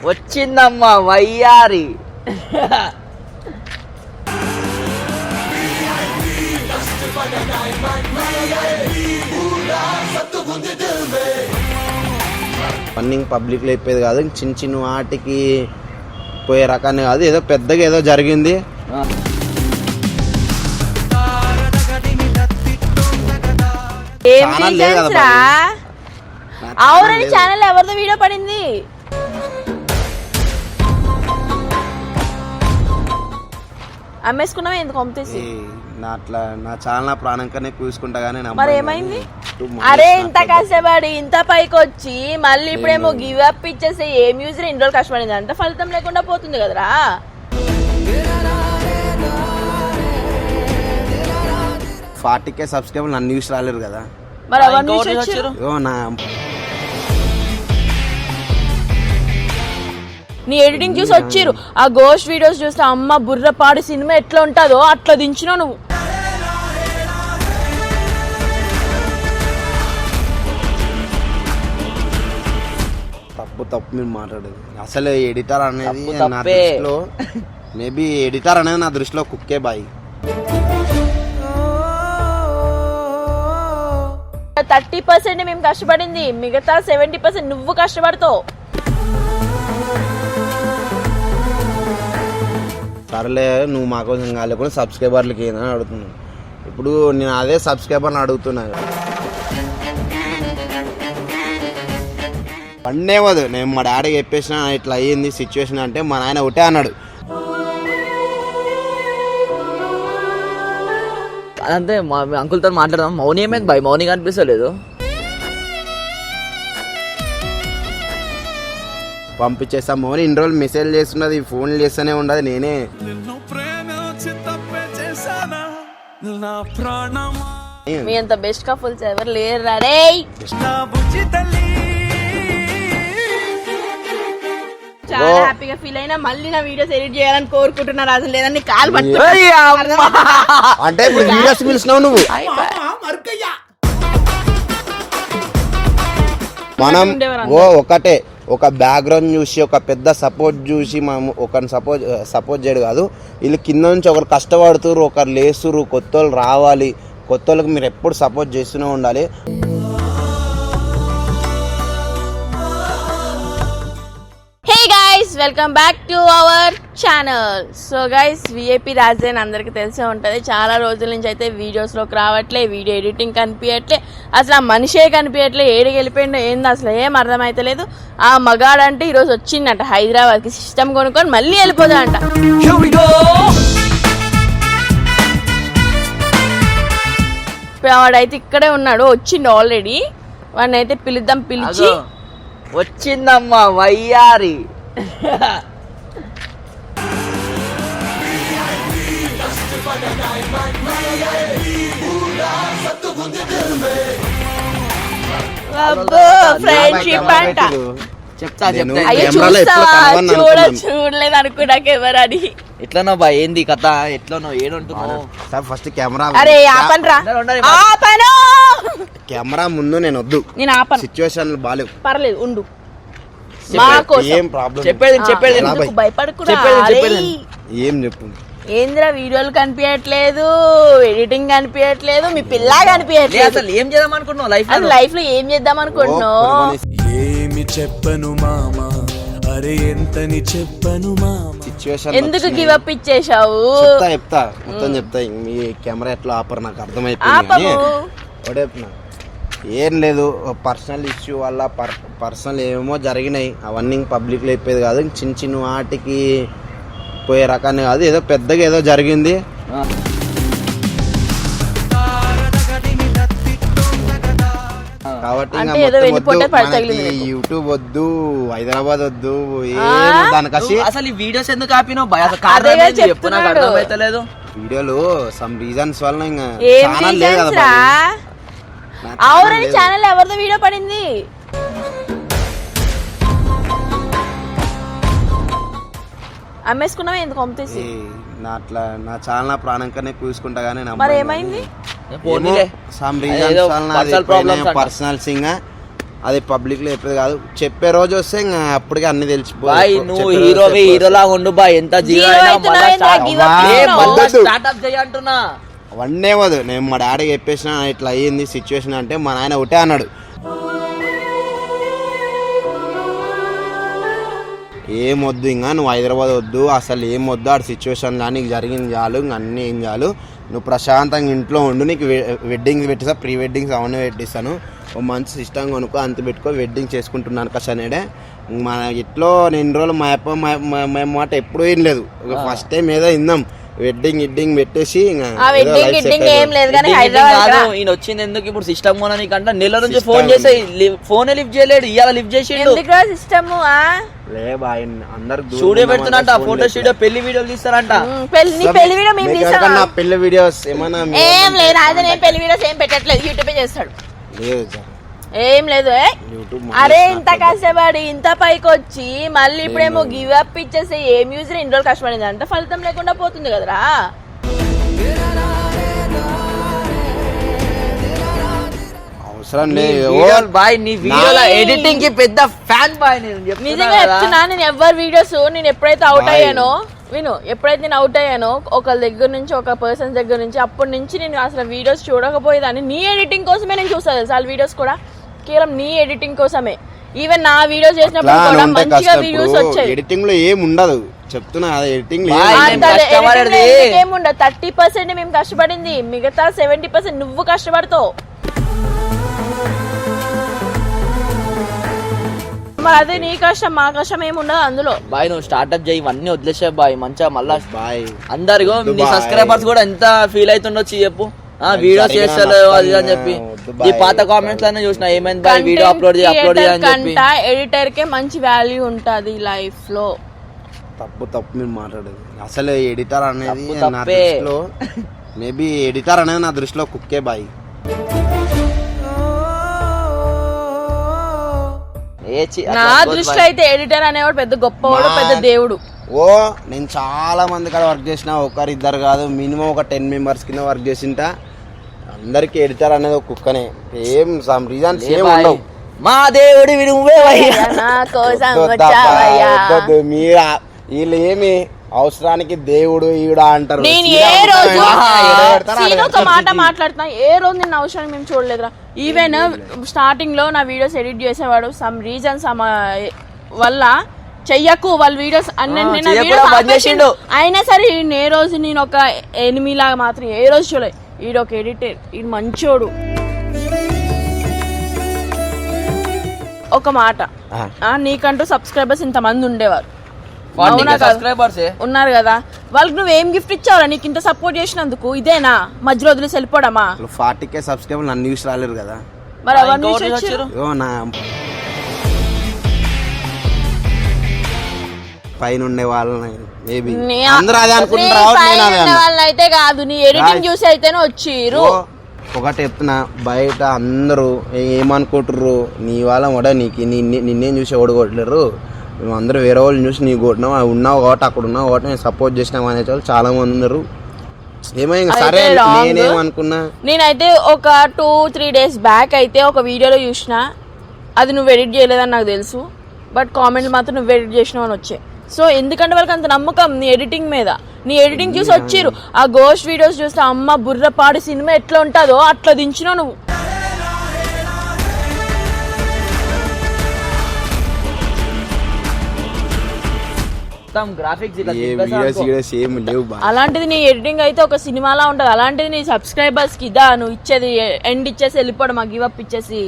వచ్చిందమ్మా వయ్యారి. రన్నింగ్ పబ్లిక్లో అయిపోయేది కాదు, చిన్న చిన్న వాటికి పోయే రకాన్ని కాదు, ఏదో పెద్దగా ఏదో జరిగింది. అవునండి, ఛానల్ ఎవరిదో వీడియో పడింది. అమ్మేసుకున్నావా ఎందుకు పంపేసి? అట్లా నా ఛానల్ నా ప్రాణం కన్నా చూసుకుంటా గానీ. మరి ఏమైంది? అరే ఇంత కష్టపడి ఇంత పైకి వచ్చి మళ్ళీ ఇప్పుడేమో గివ్ అప్ ఇచ్చేసి ఏం యూజర్ ఇన్ని రోజులు కష్టపడింది అంటే ఫలితం లేకుండా పోతుంది కదరా. 40K సబ్స్క్రైబర్ నన్ను న్యూస్ రాలేరు కదా. మరి అవన్నీ వచ్చారు నీ ఎడిటింగ్ చూసి వచ్చిర్రు. ఆ గోస్ట్ వీడియోస్ చూస్తే అమ్మ బుర్రపాడు సినిమా ఎట్లా ఉంటుందో అట్లా దించినావు నువ్వు. తప్పు మీరు మాట్లాడేది. అసలు ఎడిటర్ అనేది నా దృష్టిలో మేబీ ఎడిటర్ అనేది నా దృష్టిలో కుక్కే బాయ్. 30% మేము కష్టపడింది, మిగతా 70% నువ్వు కష్టపడతావు. సరేలే, నువ్వు మా కోసం కాలేకుండా సబ్స్క్రైబర్లకి ఏదని అడుగుతున్నావు. ఇప్పుడు నేను అదే సబ్స్క్రైబర్ని అడుగుతున్నాను. పండేమదు నేను మా డాడీకి చెప్పేసిన ఇట్లా అయ్యింది సిచ్యువేషన్ అంటే మా నాయన ఒకటే అన్నాడు. అదంతే మా అంకుల్తో మాట్లాడదాం. మౌని ఏమైంది బాయ్? మౌని కనిపిస్తలేదు. పంపించేస్తా. మౌని ఇన్ని రోజులు మెసేజ్ చేస్తున్నది, ఫోన్ చేస్తూనే ఉండదు. నేనే మీ అంత బెస్ట్ కపుల్స్ ఎవరు లేరు. చాలా హ్యాపీగా ఫీల్ అయినా మళ్ళీ నా వీడియోస్ ఎడిట్ చేయాలని కోరుకుంటున్నారు. అసలు లేదని కాలు అంటే ఇప్పుడు వీడియోస్ పిలిచినావు నువ్వు. మనం ఒకటే ఒక బ్యాక్గ్రౌండ్ చూసి ఒక పెద్ద సపోర్ట్ చూసి మనం ఒకరిని సపోర్ట్ చేయడు కాదు. వీళ్ళు కింద నుంచి ఒకరు కష్టపడుతురు, ఒకరు లేస్తురు, కొత్త వాళ్ళు రావాలి. కొత్త వాళ్ళకి మీరు ఎప్పుడు సపోర్ట్ చేస్తూనే ఉండాలి. Welcome back to our channel. So guys, VIP Rajan అందరికి తెలిసే ఉంటుంది. చాలా రోజుల నుంచి అయితే వీడియోస్లోకి రావట్లే, వీడియో ఎడిటింగ్ కనిపించట్లే, అసలు ఆ మనిషే కనిపించట్లే. ఏడికి వెళ్ళిపోయిందో ఏందో అసలు ఏం అర్థమైతలేదు. ఆ మగాడంటే ఈరోజు వచ్చిందంట హైదరాబాద్కి, సిస్టమ్ కొనుక్కొని మళ్ళీ వెళ్ళిపోదాంట. వాడైతే ఇక్కడే ఉన్నాడు, వచ్చిండు ఆల్రెడీ. వాడిని అయితే పిలుద్దాం, పిలిచి వచ్చిందమ్మా వయ్యారి. ఫ్రెండ్షిప్ అంట. చెప్తా చూడలేదు అనుకున్నా కెమెరాని. ఎట్లనో బా ఏంది కథ, ఎట్లనో ఏడుంటున్నావు? First camera. అరే ఆపన్రా, ఆపను. కెమెరా ముందు నేను వద్దు, నేను ఆపను. సిచ్యువేషన్ బాలేవు. పర్లేదు ఉండు, ఏం ప్రాబ్లం. చెప్పేది భయపడకురా. ఏం చెప్పు. ఏంద్రా వీడియోలు కనిపించట్లేదు, ఎడిటింగ్ కనిపించట్లేదు, మీ పిల్ల కనిపించట్లేదు. అసలు ఏం చేద్దాం అనుకుంటున్నావు లైఫ్ లో? ఏం చేద్దాం అనుకుంటున్నావు? ఏమి చెప్పను మామా, అరే ఎంతని చెప్పను మామా. సిచ్యువేషన్ ఎందుకు గివ్ అప్ ఇచ్చేసావు? చెప్తా మొత్తం చెప్తా. మీ కెమెరా ఎట్లా ఆపరు నాకు అర్థమైపోయింది. ఏం లేదు, పర్సనల్ ఇష్యూ వల్ల పర్సనల్ ఏమో జరిగినాయి. అవన్నీ పబ్లిక్లో అయిపోయేది కాదు, చిన్న చిన్న వాటికి పోయే రకాన్ని కాదు, ఏదో పెద్దగా ఏదో జరిగింది. కాబట్టి యూట్యూబ్ వద్దు, హైదరాబాద్ వద్దు, దానికసి అసలు ఈ వీడియోస్ ఎందుకు ఆపినావు? చెప్పు, నాకు అర్థమైతలేదు. వీడియోలు సమ్ రీజన్స్ వల్ల ఇంకా ఛానల్ లేదు కదా. అవునండి, ఛానల్ ఎవరిదో వీడియో పడింది. అమ్మేసుకున్నావా ఎందుకు పంపేసి? అట్లా నా ఛానల్ నా ప్రాణం కన్నా చూసుకుంటా గానీ. మరి ఏమైంది? సమ్ రీజన్స్ వల్ల పర్సనల్ సింగ్ అది పబ్లిక్ లో చెప్పేది కాదు. చెప్పే రోజు వస్తే ఇంకా అప్పటికే అన్ని బాయ్ తెలిసిపోయి నువ్వు హీరోలా ఉండు బాయ్, ఎంత జీరో అయినా మళ్ళా స్టార్ట్అప్ చేయంటున్నా. అవన్నీ వద్దు. నేను మా డాడీకి చెప్పేసిన ఇట్లా అయ్యింది సిచ్యువేషన్ అంటే మా నాయన ఒకటే అన్నాడు, ఏం వద్దు ఇంకా నువ్వు హైదరాబాద్ వద్దు, అసలు ఏం వద్దు, ఆడ సిచ్యువేషన్ కానీ నీకు జరిగింది చాలు, ఇంక అన్నీ ఏం చాలు, నువ్వు ప్రశాంతంగా ఇంట్లో ఉండు, నీకు వెడ్డింగ్స్ పెట్టిస్తా, ప్రీ వెడ్డింగ్స్ అవన్నీ పెట్టిస్తాను, ఓ మంచి సిస్టమ్ కొనుక్కో, అంత పెట్టుకో, వెడ్డింగ్ చేసుకుంటున్నాను కషనేడే. మన ఇట్లో నేను రోజులు మా అప్ప మా మాట ఎప్పుడూ ఏం లేదు, ఫస్ట్ టైం ఏదో ఇందాం వెడ్డింగ్ పెట్టేసి ఈయన వచ్చింది ఎందుకు ఇప్పుడు సిస్టమ్ కొననీకంట. నెల నుంచి ఫోన్ చేసి ఫోన్ లిఫ్ట్ చేయలేడు, ఇవాళ లిఫ్ట్ చేసిండు. స్టూడియో పెడుతున్నట్ట, ఫోటో స్టూడియో, పెళ్లి వీడియోలు తీస్తారంట. పెళ్లి వీడియోస్ ఏమన్నా ఏం లేదు, అదే నేను పెళ్లి వీడియోస్ ఏం పెట్టట్లేదు, యూట్యూబ్ చేస్తాడు. ఏం లేదు. అరే ఇంత కష్టపడి ఇంత పైకి వచ్చి మళ్ళీ ఇప్పుడేమో గివ్ అప్ ఇచ్చేసి ఏం యూజ్ ఇన్ని రోజులు కష్టపడింది అంత ఫలితం లేకుండా పోతుంది కదరా. అవసరం లేదు బాయ్, నీ వీడియోల ఎడిటింగ్ కి పెద్ద ఫ్యాన్ బాయ్. నిజంగా చెప్తున్నా, నేను ఎవరి వీడియోస్ నేను ఎప్పుడైతే అవుట్ అయ్యానో ఎప్పుడైతే నేను అవుట్ అయ్యానో ఒకళ్ళ దగ్గర నుంచి, ఒక పర్సన్ దగ్గర నుంచి, అప్పటి నుంచి నేను అసలు వీడియోస్ చూడకపోయేదాన్ని. నీ ఎడిటింగ్ కోసమే నేను చూసాను తెలుసా వీడియోస్ కూడా, కేవలం నీ ఎడిటింగ్ కోసమే. ఈవెన్ నా వీడియోస్ చేసినప్పుడు కూడా మంచిగా వీడియోస్ వచ్చాయి. ఎడిటింగ్ లో ఏం ఉండదు చెప్తున్నా, ఎడిటింగ్ ఏముండదు. 30% మేము కష్టపడింది, మిగతా 70% నువ్వు కష్టపడతావు. మరి అదే నీ కష్టం, మా కష్టం ఏముండదు అందులో. బాయ్ నువ్వు స్టార్ట్అప్ చేయి, ఇవన్నీ వదిలేసే బాయ్, మంచిగా మళ్ళా బాయ్ అందరిగో నీ సబ్స్క్రైబర్స్ కూడా ఎంత ఫీల్ అవుతుండొచ్చు చెప్పు. వీడియో చేస్తారు అది అని చెప్పి ఈ పాత కామెంట్స్ లోనే చూసిన ఏమైంది బాయ్ వీడియో అప్లోడ్ చేయాలి. ఎడిటర్ కే మంచి వాల్యూ ఉంటది లైఫ్ లో. తప్పు మీరు మాట్లాడేది. అసలు ఎడిటర్ అనేది నా దృష్టిలో మేబీ ఎడిటర్ అనేది నా దృష్టిలో కుక్కే బాయ్. నా దృష్టిలో అయితే ఎడిటర్ అనేవాడు పెద్ద గొప్పవాడు, పెద్ద దేవుడు. నేను చాలా మంది కాడ వర్క్ చేసిన, ఒకరిద్దరు కాదు, మినిమం ఒక 10 మెంబర్స్ కింద వర్క్ చేసింటా. అందరికి ఎడిటర్ అనేది ఒక కుక్కనే, ఏం సమ్ రీజన్స్ ఏం ఉండవు. మా దేవుడి మీరు వీళ్ళు ఏమి అవసరానికి దేవుడు ఈడ అంటారు. నేను ఏ రోజు ఒక మాట మాట్లాడుతున్నా, ఏ రోజు నిన్న అవసరానికి మేము చూడలేదురా. ఈవెన్ స్టార్టింగ్ లో నా వీడియోస్ ఎడిట్ చేసేవాడు, సమ్ రీజన్స్ వల్ల చెయ్యకు వాళ్ళ వీడియోస్ అన్నింటినీ అయినా సరే ఏ రోజు నేను ఒక ఎనిమిలాగా మాత్రం ఏ రోజు చూడలేదు. ఈడు ఒక ఎడిటర్, ఈడు మంచోడు. ఒక మాట, నీకంటూ సబ్స్క్రైబర్స్ ఇంతమంది ఉండేవారు, ఉన్నారు కదా, వాళ్ళకి నువ్వేం గిఫ్ట్ ఇచ్చావురా నీకు ఇంత సపోర్ట్ చేసినందుకు? ఇదేనా మధ్యలో వదిలేసి వెళ్ళిపోవడమా? 40K సబ్స్క్రైబర్ నన్ను న్యూస్ రాలేరు కదా, మరి అవన్నీ వచ్చారు పైన ఉండే వాళ్ళని మేబీ వాళ్ళైతే కాదు, నీ ఎడిటింగ్ చూసి అయితేనే వచ్చిర్రు. ఒకటి చెప్తున్నా, బయట అందరూ ఏమనుకుంటుర్రు, నీ వాళ్ళ కూడా నీకు నిన్నేం చూసి ఓడగొట్టలేరు, మేము అందరూ వేరే వాళ్ళు చూసి నీకు కొట్టినాం, ఉన్నావు కాబట్టి అక్కడ ఉన్నావు కాబట్టి నేను సపోర్ట్ చేసినాం అనే వాళ్ళు చాలా మంది ఉన్నారు. ఏమైనా సరే నేనేమనుకున్నా, నేనైతే ఒక 2-3 days బ్యాక్ అయితే ఒక వీడియోలో చూసిన, అది నువ్వు ఎడిట్ చేయలేదని నాకు తెలుసు, బట్ కామెంట్లు మాత్రం నువ్వు ఎడిట్ చేసినావు అని వచ్చాయి. సో ఎందుకంటే వాళ్ళకి అంత నమ్మకం నీ ఎడిటింగ్ మీద. నీ ఎడిటింగ్ చూసి వచ్చిర్రు. ఆ గోస్ట్ వీడియోస్ చూస్తే అమ్మ బుర్రపాడు సినిమా ఎట్లా ఉంటుందో అట్లా దించినావు నువ్వు. అలాంటిది నీ ఎడిటింగ్ అయితే ఒక సినిమాలా ఉంటది. అలాంటిది నీ సబ్స్క్రైబర్స్ కి ఇదా నువ్వు ఇచ్చేది, ఎండ్ ఇచ్చేసి వెళ్ళిపోవడం, ఆ గివ్ అప్ ఇచ్చేసి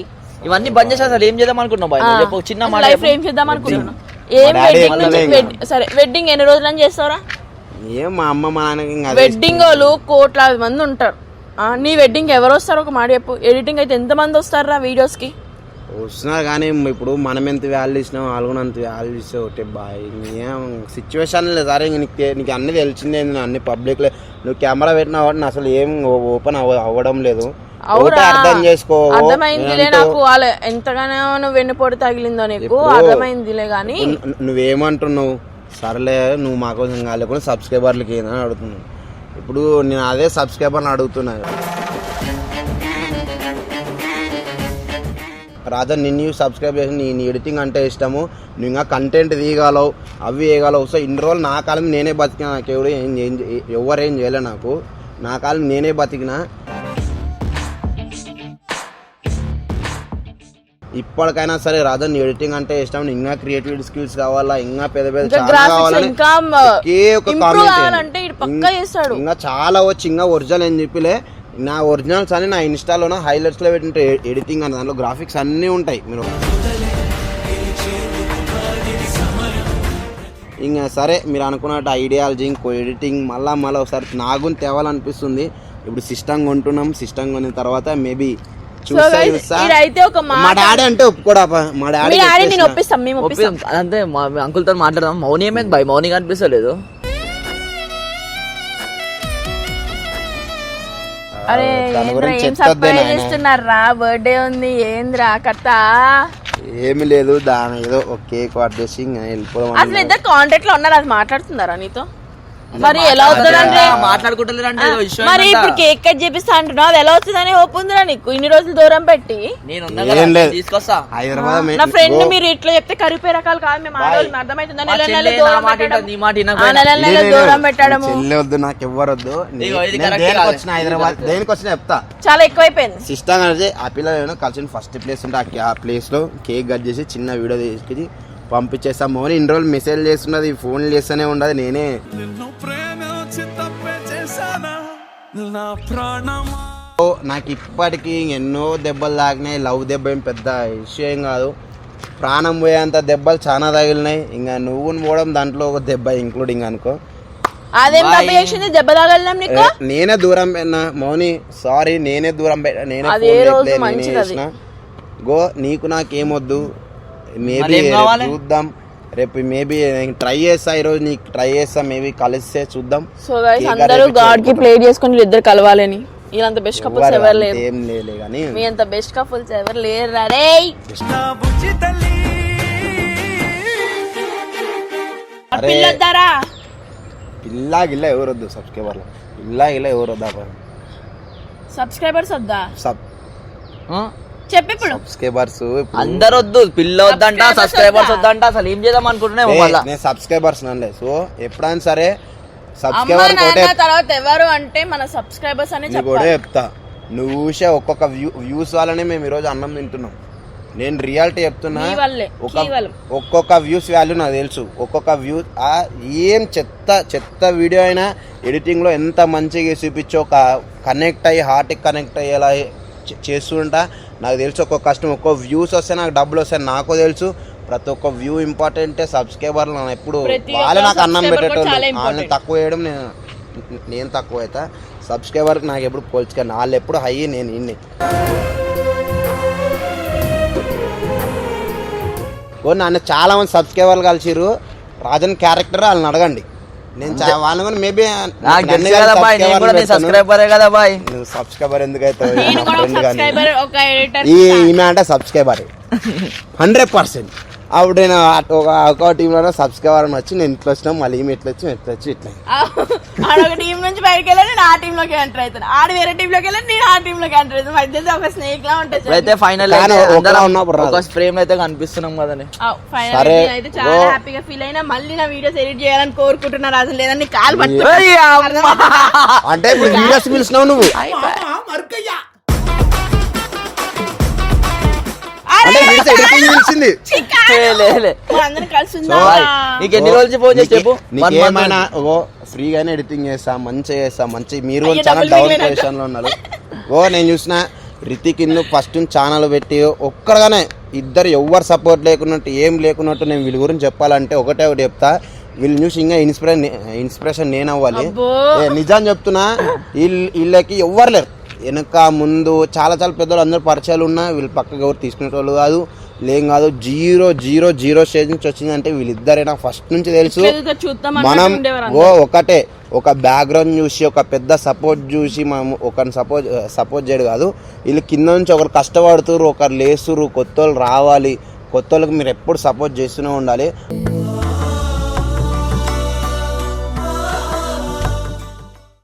ఇవన్నీ బంద్ చేసి అసలు ఏం చేద్దాం అనుకుంటున్నావు? చిన్న లైఫ్ ఏం చేద్దాం అనుకుంటున్నా? ఏం వెడ్డింగ్ సరే వెడ్డింగ్ ఎన్ని రోజులని చేస్తావురా? వెడ్డింగ్ వాళ్ళు కోట్లాది మంది ఉంటారు. నీ వెడ్డింగ్ ఎవరు వస్తారు ఒక మాట చెప్పు. ఎడిటింగ్ అయితే ఎంత మంది వస్తారా వీడియోస్ కి? వస్తున్నారు కానీ ఇప్పుడు మనం ఎంత వాల్యూ ఇచ్చినాం వాళ్ళు కూడా అంత వాల్యూ ఇస్తే ఒకటే బాయ్. సిచ్యువేషన్ లేదు సరే, నీకు అన్ని తెలిసిందే, అన్ని పబ్లిక్ లో నువ్వు కెమెరా పెట్టినా కాబట్టి అసలు ఏం ఓపెన్ అవ్వడం లేదు. అర్థం చేసుకో, అర్థమైందిలే నాకు. ఎంతగానో నువ్వు వెన్నుపోటు తగిలిందో నీకు అర్థమైందిలే. కానీ నువ్వేమంటున్నావు, సరేలే నువ్వు మా కోసం కాలేకుండా సబ్స్క్రైబర్లకి ఏదని అడుగుతున్నావు. ఇప్పుడు నేను అదే సబ్స్క్రైబర్ని అడుగుతున్నాను, రాజా నిన్ను సబ్స్క్రైబ్ చేసి నీ ఎడిటింగ్ అంటే ఇష్టము, నువ్వు ఇంకా కంటెంట్ తీయగలవు, అవి వేయగలవు. సో ఇన్ని రోజులు నా కాలం నేనే బతికినా, నాకు ఎవరు ఎవరేం చేయలే, నాకు నా కాలం నేనే బతికినా. ఇప్పటికైనా సరే రాజా నీ ఎడిటింగ్ అంటే ఇష్టం, ఇంకా క్రియేటివ్ స్కిల్స్ కావాలా, ఇంకా పెద్ద పెద్ద చాలా కావాలని ఒకే ఒక కామెంట్, ఇంకా చాలా వచ్చి ఇంకా ఒరిజినల్ అని చెప్పిలే. నా ఒరిజినల్స్ అని నా ఇన్స్టాలోనో హైలైట్స్ లో పెట్టిన ఎడిటింగ్ అని, దాంట్లో గ్రాఫిక్స్ అన్నీ ఉంటాయి. మీరు ఇంకా సరే మీరు అనుకున్నట్టు ఐడియాలజీ ఇంకో ఎడిటింగ్ మళ్ళా ఒకసారి నాగుని తేవాలనిపిస్తుంది. ఇప్పుడు సిస్టమ్ కొంటున్నాం, సిస్టమ్ కొన్న తర్వాత మేబీ మా డాడీ అంటే ఒప్పుకోడా, మా డాడీ అంతే. మా అంకుల్ తో మాట్లాడదాం. మౌని ఏమైంది బాయ్? మౌని కనిపిస్తలేదు. అరే ఏం సర్ప్రైజ్ చేస్తున్నారా? బర్త్డే ఉంది ఏంద్రా కథ? ఏమి లేదు, దాని ఏదో ఒక కేక్ వాట్ చేసి వెళ్ళిపోదాం. అసలు ఇద్దరు కాంటాక్ట్ లో ఉన్నారు, అది మాట్లాడుతున్నారా నీతో? మరి ఎలా అవుతుందంటే మాట్లాడుకుంటారు. మరి ఇప్పుడు కేక్ కట్ చేపిస్తా అంటున్నావు, అది ఎలా అవుతుందని హోప్ ఉందిరా నీకు? ఇన్ని రోజులు దూరం పెట్టి తీసుకొస్తా హైదరాబాద్. నా ఫ్రెండ్ మీరు ఇట్లా చెప్తే కరిపే రకాలు కాదు, మేము ఆడవాళ్ళు అర్థమవుతుందని నెల నెల దూరం పెట్టడం వద్దు, నాకు ఎవ్వరు వద్దు. వచ్చిన హైదరాబాద్ దేనికి వచ్చినా చెప్తా, చాలా ఎక్కువైపోయింది. సిస్టమ్ అనేది ఆ పిల్లలు కలిసిన ఫస్ట్ ప్లేస్ ఉంటే ఆ ప్లేస్ లో కేక్ కట్ చేసి చిన్న వీడియో తీసుకొచ్చి పంపించేస్తాం. మౌని ఇన్ని రోజులు మెసేజ్ చేస్తున్నది, ఫోన్ చేస్తూనే ఉండదు. నేనే నాకు ఇప్పటికీ ఎన్నో దెబ్బలు తాకినాయి. లవ్ దెబ్బ ఏం పెద్ద విషయం కాదు, ప్రాణం పోయేంత దెబ్బలు చాలా తగిలినాయి. ఇంకా నువ్వు పోవడం దాంట్లో ఒక దెబ్బ ఇంక్లూడింగ్ అనుకో. నేనే దూరం పెట్టినా మౌని, సారీ, నేనే దూరం పెట్టినా, నేనే చేసిన. గో నీకు నాకేమొద్దు, మేబీ చూద్దాం రేపు, మేబీ ట్రై చేస్తా, ఈ రోజు నీకు ట్రై చేస్తా, మేబీ కలిస్తే చూద్దాం. సో గైస్ అందరూ గాడ్ కి ప్రే చేసుకొని ఇద్దరు కలవాలని. ఇలాంత బెస్ట్ కపుల్స్ ఎవరు లేరు, ఏం లేదు కానీ మీ అంత బెస్ట్ కపుల్స్ ఎవరు లేరు. రే పిల్లొద్దారా? పిల్లా గిల్ల ఎవరు వద్దు, సబ్స్క్రైబర్లు పిల్లా గిల్ల ఎవరు వద్దా? సబ్స్క్రైబర్స్ వద్దా? సబ్స్క్రైబర్స్ అందరు వద్దు, పిల్ల వద్దంట, సబ్స్క్రైబర్స్ వద్దంట. అసలు ఏం చేద్దాం అనుకుంటున్నా నేను సబ్స్క్రైబర్స్ నన్ను. సో ఎప్పుడైనా సరే సబ్స్క్రైబర్ తర్వాత ఎవరు అంటే మన సబ్స్క్రైబర్స్ అని కూడా చెప్తా. నువ్వు చూసే ఒక్కొక్క వ్యూస్ వల్లనే మేము ఈరోజు అన్నం తింటున్నాం. నేను రియాలిటీ చెప్తున్నా, ఒక్కొక్క వ్యూస్ వాల్యూ నాకు తెలుసు. ఒక్కొక్క వ్యూ ఏం చెత్త వీడియో అయినా ఎడిటింగ్ లో ఎంత మంచిగా చూపించో, కనెక్ట్ అయ్యి హార్ట్కి కనెక్ట్ అయ్యేలా చేస్తుంటా. నాకు తెలుసు ఒక్కొక్క కష్టం, ఒక్కో వ్యూస్ వస్తే నాకు డబ్బులు వస్తాయి నాకు తెలుసు. ప్రతి ఒక్క వ్యూ ఇంపార్టెంట్. సబ్స్క్రైబర్లు నన్ను ఎప్పుడు వాళ్ళే నాకు అన్నం పెట్టేటోళ్ళు, వాళ్ళని తక్కువ వేయడం నేను తక్కువ అవుతా. సబ్స్క్రైబర్కి నాకు ఎప్పుడు పోల్చుకొని వాళ్ళు ఎప్పుడు హై, నేను ఇన్ని. నన్ను చాలా మంది సబ్స్క్రైబర్లు కలిసిరు, రాజన్ క్యారెక్టర్ వాళ్ళని అడగండి. నేను వాళ్ళని మేబీ సబ్స్క్రైబర్ ఎందుకైతే ఈమె అంటే సబ్స్క్రైబర్ 100%. అప్పుడు నేను ఒక టీంలో సబ్స్క్రైబర్ వచ్చి నేను ఇట్లా వచ్చినా, మళ్ళీ ఈమె ఇట్లా వచ్చి ఇట్లా టీం నుంచి బయటకు వెళ్ళి నేను ఆ టీమ్ లోకి ఎంటర్ అవుతాను, ఆడ వేరే టీమ్ లోకి వెళ్ళి నేను ఆ టీమ్ లోకి ఎంటర్ అవుతాను. మధ్యలో ఒక స్నేక్ లా ఉంటుంది. అయితే ఫైనల్ ఒక ఫ్రేమ్ అయితే కనిపిస్తున్నాం కదండి. ఫైనల్ అయితే చాలా హ్యాపీగా ఫీల్ అయినా. మళ్ళీ నా వీడియోస్ ఎడిట్ చేయాలని కోరుకుంటున్నారు. అసలు లేదని కాలు పట్టి అంటే వీడియోస్ పిలిచినావు నువ్వు. ఎన్ని రోజులు ఫోన్ చేసి చెప్పు, నీకేమైనా ఫ్రీగానే ఎడిటింగ్ చేస్తా, మంచిగా చేస్తా, మంచి. మీరు చాలా డౌన్ పొజిషన్ లో ఉన్నారు. నేను చూసిన రితిక్ ఇన్ను ఫస్ట్ ఛానల్ పెట్టి ఒక్కడగానే ఇద్దరు ఎవ్వరు సపోర్ట్ లేకున్నట్టు ఏం లేకున్నట్టు నేను వీళ్ళ గురించి చెప్పాలంటే ఒకటి చెప్తా, వీళ్ళు చూసి ఇంకా ఇన్స్పిరేషన్ నేను అవ్వాలి. నిజం చెప్తున్నా, వీళ్ళకి ఎవ్వరు లేరు వెనక ముందు. చాలా పెద్దలు అందరు పరిచయాలు ఉన్నా, వీళ్ళు పక్కగా ఎవరు తీసుకునేటోళ్ళు కాదు, లేం కాదు. 0 స్టేజ్ నుంచి వచ్చిందంటే వీళ్ళిద్దరే నాకు ఫస్ట్ నుంచి తెలుసు. మనం ఒకటే ఒక బ్యాక్గ్రౌండ్ చూసి, ఒక పెద్ద సపోర్ట్ చూసి మనం ఒకరిని సపోర్ట్ చేయడు కాదు. వీళ్ళు కింద నుంచి ఒకరు కష్టపడుతురు, ఒకరు లేస్తురు, కొత్త వాళ్ళు రావాలి. కొత్త వాళ్ళకి మీరు ఎప్పుడు సపోర్ట్ చేస్తూనే ఉండాలి.